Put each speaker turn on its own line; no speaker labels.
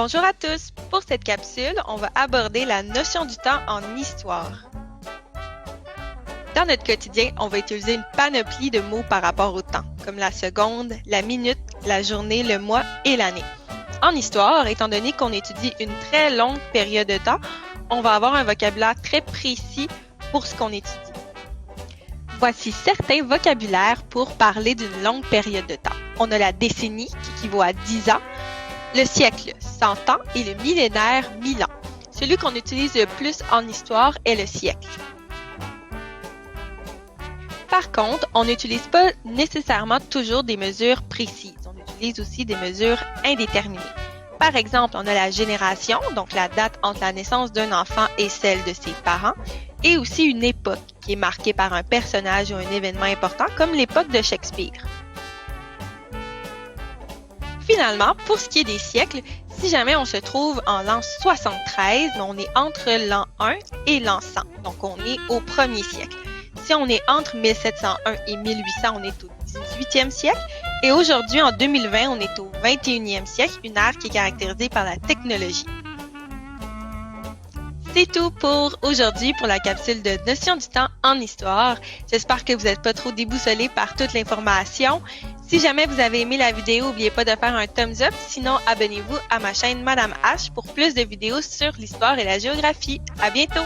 Bonjour à tous! Pour cette capsule, on va aborder la notion du temps en histoire. Dans notre quotidien, on va utiliser une panoplie de mots par rapport au temps, comme la seconde, la minute, la journée, le mois et l'année. En histoire, étant donné qu'on étudie une très longue période de temps, on va avoir un vocabulaire très précis pour ce qu'on étudie. Voici certains vocabulaires pour parler d'une longue période de temps. On a la décennie qui équivaut à 10 ans, le siècle, 100 ans, et le millénaire, 1000 ans. Celui qu'on utilise le plus en histoire est le siècle. Par contre, on n'utilise pas nécessairement toujours des mesures précises. On utilise aussi des mesures indéterminées. Par exemple, on a la génération, donc la date entre la naissance d'un enfant et celle de ses parents, et aussi une époque qui est marquée par un personnage ou un événement important, comme l'époque de Shakespeare. Finalement, pour ce qui est des siècles, si jamais on se trouve en l'an 73, on est entre l'an 1 et l'an 100, donc on est au premier siècle. Si on est entre 1701 et 1800, on est au 18e siècle. Et aujourd'hui, en 2020, on est au 21e siècle, une ère qui est caractérisée par la technologie. C'est tout pour aujourd'hui pour la capsule de Notion du temps en histoire. J'espère que vous n'êtes pas trop déboussolés par toute l'information. Si jamais vous avez aimé la vidéo, n'oubliez pas de faire un thumbs up. Sinon, abonnez-vous à ma chaîne Madame H pour plus de vidéos sur l'histoire et la géographie. À bientôt!